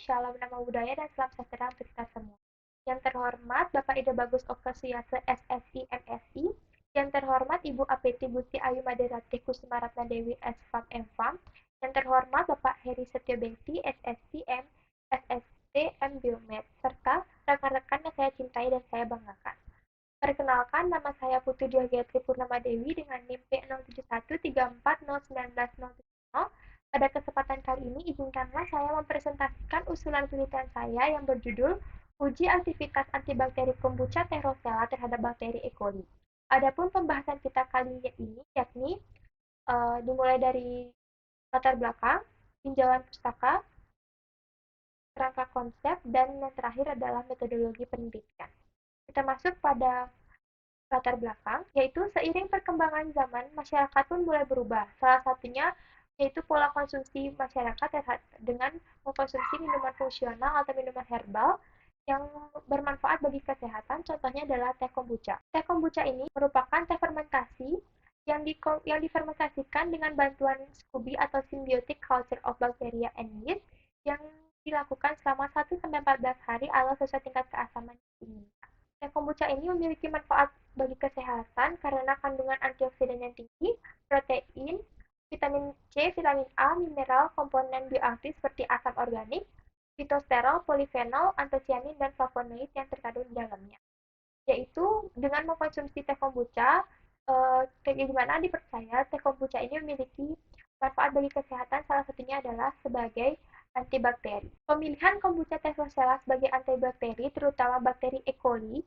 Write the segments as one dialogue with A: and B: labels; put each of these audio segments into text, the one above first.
A: Shalom nama budaya dan salam sejahtera untuk kita semua. Yang terhormat Bapak Ida Bagus Oka Suyase SSI MSI, yang terhormat Ibu APT Gusti Ayu Maderati Kusumaratna Dewi SFAM MFAM, yang terhormat Bapak Heri Setio Bekti SSC M, SSC M Biomed, serta rekan-rekan yang saya cintai dan saya banggakan. Perkenalkan, nama saya Putri Dwi Gayatri Purnama Dewi dengan NIM P0713401970. Pada kesempatan kali ini, izinkanlah saya mempresentasikan usulan penelitian saya yang berjudul Uji aktivitas antibakteri kombucha teh rosella terhadap bakteri E. coli. Adapun pembahasan kita kali ini yakni dimulai dari latar belakang, tinjauan pustaka, kerangka konsep, dan yang terakhir adalah metodologi penelitian. Kita masuk pada latar belakang, yaitu seiring perkembangan zaman, masyarakat pun mulai berubah. Salah satunya yaitu pola konsumsi masyarakat dengan mengkonsumsi minuman fungsional atau minuman herbal yang bermanfaat bagi kesehatan, contohnya adalah teh kombucha. Teh kombucha ini merupakan teh fermentasi yang difermentasikan dengan bantuan SCOBY atau Symbiotic Culture of Bacteria and Yeast yang dilakukan selama 1-14 hari atau sesuai tingkat keasaman yang diinginkan. Teh kombucha ini memiliki manfaat bagi kesehatan karena kandungan antioksidan yang tinggi, protein, vitamin C, vitamin A, mineral, komponen bioaktif seperti asam organik, fitosterol, polifenol, antosianin, dan flavonoid yang terkandung di dalamnya. Yaitu dengan mengkonsumsi teh kombucha, bagaimana dipercaya teh kombucha ini memiliki manfaat bagi kesehatan, salah satunya adalah sebagai antibakteri. Pemilihan kombucha teh rosella sebagai antibakteri, terutama bakteri E. coli,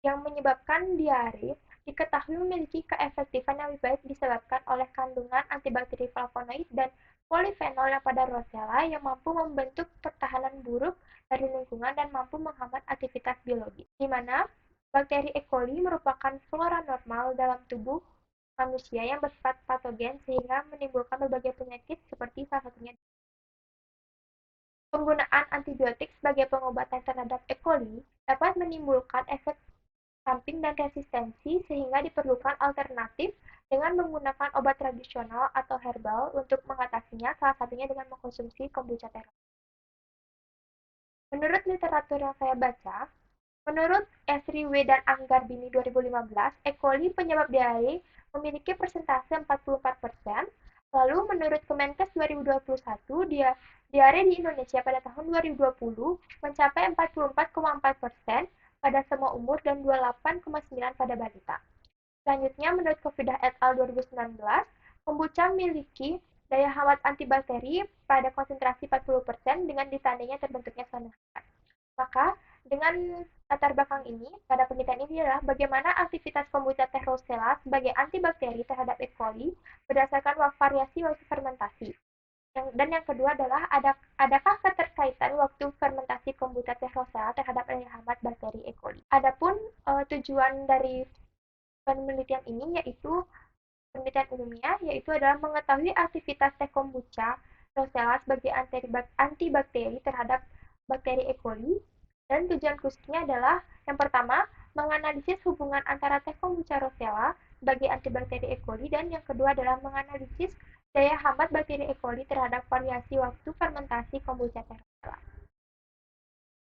A: yang menyebabkan diare, diketahui memiliki keefektifan yang lebih baik disebabkan oleh kandungan antibakteri flavonoid dan polifenol yang pada rosella yang mampu membentuk pertahanan buruk dari lingkungan dan mampu menghambat aktivitas biologis, di mana bakteri E. coli merupakan flora normal dalam tubuh manusia yang bersifat patogen sehingga menimbulkan berbagai penyakit seperti salah satunya penggunaan antibiotik sebagai pengobatan terhadap E. coli dapat menimbulkan efek samping dan resistensi sehingga diperlukan alternatif dengan menggunakan obat tradisional atau herbal untuk mengatasinya, salah satunya dengan mengkonsumsi kombucha teh. Menurut literatur yang saya baca, menurut Esri W. dan Anggar Bini 2015, E. coli penyebab diare memiliki persentase 44%, lalu menurut Kemenkes 2021, diare di Indonesia pada tahun 2020 mencapai 44,4% pada semua umur dan 28,9% pada balita. Selanjutnya, menurut Kofidah et al. 2019, kombucha memiliki daya hambat antibakteri pada konsentrasi 40% dengan ditandainya terbentuknya saluran. Maka, dengan latar belakang ini, pada penelitian ini adalah bagaimana aktivitas kombucha teh rosella sebagai antibakteri terhadap E. coli berdasarkan variasi waktu fermentasi. Dan yang kedua adalah adakah keterkaitan waktu fermentasi kombucha teh rosella terhadap daya hambat bakteri E. coli. Adapun tujuan dari penelitian ini yaitu penelitian umumnya yaitu adalah mengetahui aktivitas teh kombucha rosella sebagai antibakteri terhadap bakteri E. coli, dan tujuan khususnya adalah yang pertama menganalisis hubungan antara teh kombucha rosella sebagai antibakteri E. coli, dan yang kedua adalah menganalisis daya hambat bakteri E. coli terhadap variasi waktu fermentasi kombucha teh rosella.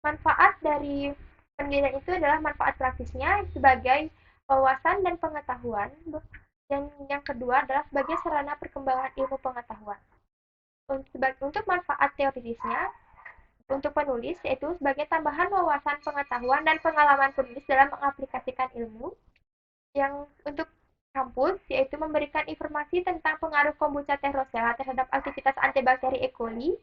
A: Manfaat dari penelitian itu adalah manfaat praktisnya sebagai wawasan dan pengetahuan, dan yang kedua adalah sebagai sarana perkembangan ilmu pengetahuan. Untuk manfaat teoritisnya, untuk penulis yaitu sebagai tambahan wawasan pengetahuan dan pengalaman penulis dalam mengaplikasikan ilmu. Yang untuk kampus yaitu memberikan informasi tentang pengaruh kombucha teh rosella terhadap aktivitas antibakteri E. coli,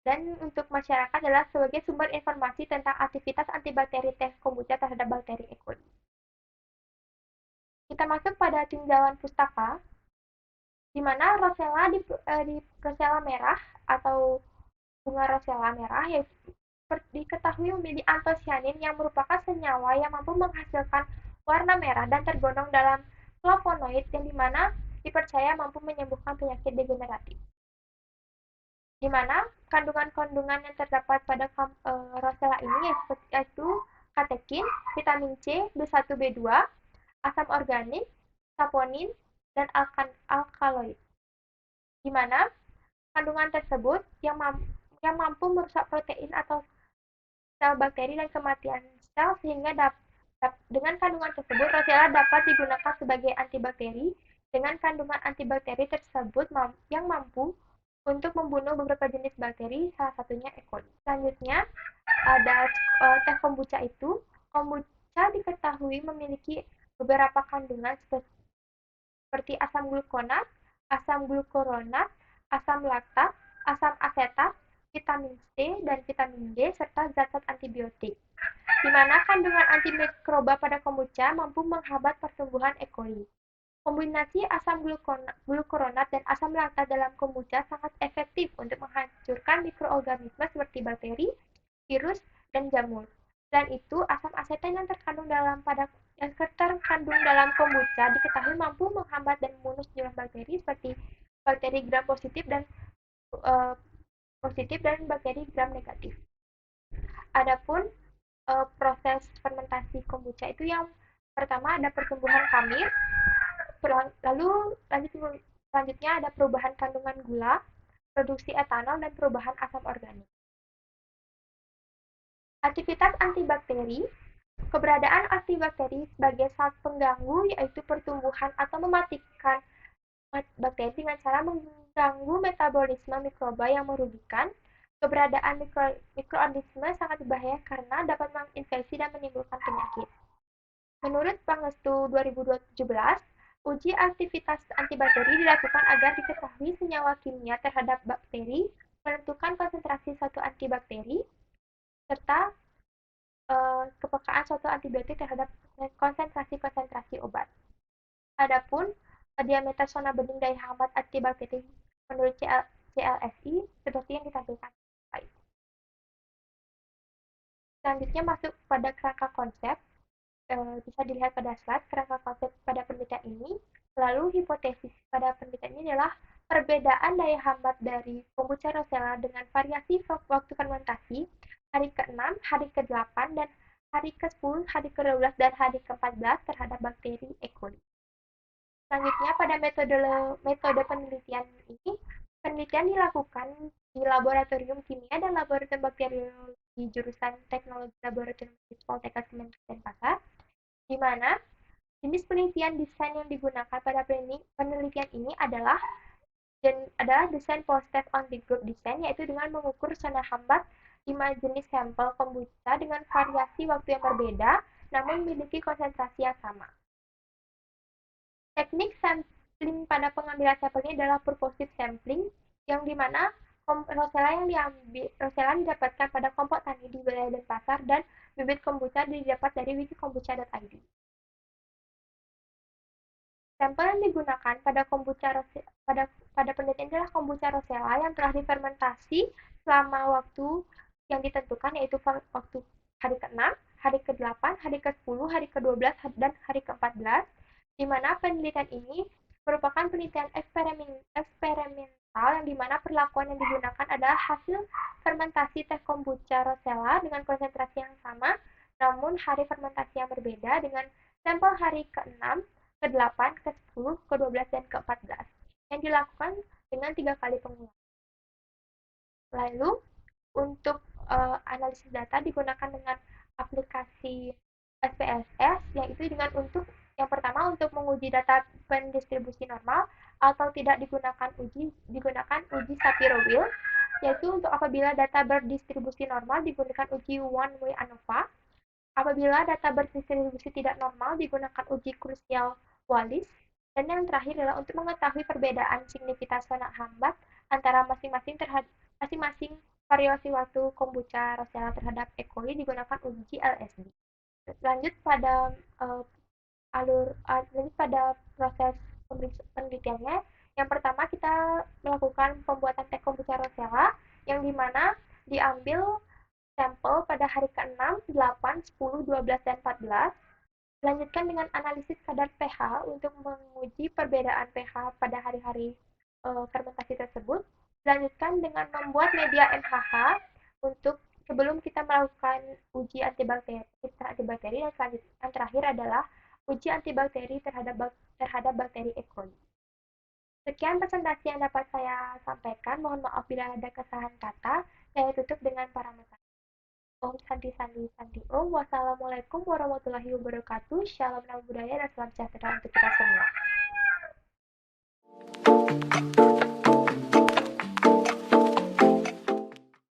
A: dan untuk masyarakat adalah sebagai sumber informasi tentang aktivitas antibakteri teh kombucha terhadap bakteri E. coli. Kita masuk pada tinjauan pustaka, di mana rosella di rosella merah atau bunga rosella merah yang diketahui memiliki antosianin yang merupakan senyawa yang mampu menghasilkan warna merah dan tergolong dalam flavonoid yang dimana dipercaya mampu menyembuhkan penyakit degeneratif. Di mana kandungan-kandungan yang terdapat pada rosella ini yaitu katekin, vitamin C, B1, B2, asam organik, saponin, dan alkaloid. Di mana kandungan tersebut yang yang mampu merusak protein atau sel bakteri dan kematian sel sehingga dengan kandungan tersebut Rosella dapat digunakan sebagai antibakteri dengan kandungan antibakteri tersebut yang mampu untuk membunuh beberapa jenis bakteri, salah satunya E. coli. Selanjutnya ada teh kombucha itu. Kombucha diketahui memiliki beberapa kandungan seperti asam glukonat, asam glukuronat, asam laktat, asam asetat, vitamin C dan vitamin D, serta zat-zat antibiotik, di mana kandungan antimikroba pada kombucha mampu menghambat pertumbuhan E. coli. Kombinasi asam glukuronat dan asam laktat dalam kombucha sangat efektif untuk menghancurkan mikroorganisme seperti bakteri, virus, dan jamur. Selain itu, asam asetat yang terkandung dalam kombucha diketahui mampu menghambat dan membunuh sejumlah bakteri seperti bakteri gram uh, positif dan bakteri gram negatif. Adapun proses fermentasi kombucha itu yang pertama ada pertumbuhan kamir, lalu selanjutnya ada perubahan kandungan gula, produksi etanol, dan perubahan asam organik. Aktivitas antibakteri. Keberadaan antibakteri sebagai zat pengganggu yaitu pertumbuhan atau mematikan bakteri dengan cara mengganggu metabolisme mikroba yang merugikan. Keberadaan mikroorganisme sangat berbahaya karena dapat menginfeksi dan menimbulkan penyakit. Menurut Pangestu 2017, uji aktivitas antibakteri dilakukan agar diketahui senyawa kimia terhadap bakteri, menentukan konsentrasi suatu antibakteri, serta kepekaan suatu antibiotik terhadap konsentrasi-konsentrasi obat. Adapun diameter zona bening daya hambat antibakteri menurut CLSI seperti yang ditampilkan. Selanjutnya masuk pada kerangka konsep. Bisa dilihat pada slide kerangka konsep pada penelitian ini. Lalu hipotesis pada penelitian ini adalah perbedaan daya hambat dari kombucha rosella dengan variasi waktu fermentasi hari ke-6, hari ke-8, dan hari ke-10, hari ke-12, dan hari ke-14 terhadap bakteri E. coli. Selanjutnya pada metode penelitian ini, penelitian dilakukan di laboratorium kimia dan laboratorium bakteriologi jurusan teknologi laboratorium Poltekkes Kementerian Denpasar, di mana jenis penelitian desain yang digunakan pada penelitian ini adalah desain post-test only group design, yaitu dengan mengukur zona hambat 5 jenis sampel kombucha dengan variasi waktu yang berbeda, namun memiliki konsentrasi yang sama. Teknik sampling pada pengambilan sampel ini adalah purposive sampling, yang dimana Rosella didapatkan pada kelompok tani di wilayah Denpasar dan bibit kombucha didapat dari wikikombucha.id. Sampel yang digunakan pada penelitian adalah kombucha rosella yang telah difermentasi selama waktu yang ditentukan, yaitu waktu hari ke-6, hari ke-8, hari ke-10, hari ke-12, dan hari ke-14, di mana penelitian ini merupakan penelitian eksperimental yang dimana perlakuan yang digunakan adalah hasil fermentasi teh kombucha rosella dengan konsentrasi yang sama, namun hari fermentasi yang berbeda dengan sampel hari ke-6, ke-8, ke-10, ke-12, dan ke-14 yang dilakukan dengan 3 kali pengulangan. Lalu, untuk analisis data digunakan dengan aplikasi SPSS, yaitu yang pertama untuk menguji data pendistribusi normal atau tidak digunakan uji Shapiro-Wilk, yaitu untuk apabila data berdistribusi normal digunakan uji one-way ANOVA. Apabila data berdistribusi tidak normal digunakan uji Crucial-Wallis, dan yang terakhir adalah untuk mengetahui perbedaan signifikan zona hambat antara masing-masing variasi waktu kombucha rosella terhadap E. coli digunakan uji LSD. Lanjut pada proses penelitiannya. Yang pertama kita melakukan pembuatan teh kombucha rosella, yang dimana diambil sampel pada hari ke-6, 8, 10, 12, dan 14. Dilanjutkan dengan analisis kadar pH untuk menguji perbedaan pH pada hari-hari fermentasi tersebut. Dilanjutkan dengan membuat media MHH untuk sebelum kita melakukan uji antibakteri, dan selanjutnya yang terakhir adalah uji antibakteri terhadap bakteri E. coli. Sekian presentasi yang dapat saya sampaikan. Mohon maaf bila ada kesalahan kata. Saya tutup dengan parameter. Om Santi Sandi Sandi Om. Wassalamualaikum warahmatullahi wabarakatuh. Shalom nama budaya dan salam sejahtera untuk kita semua.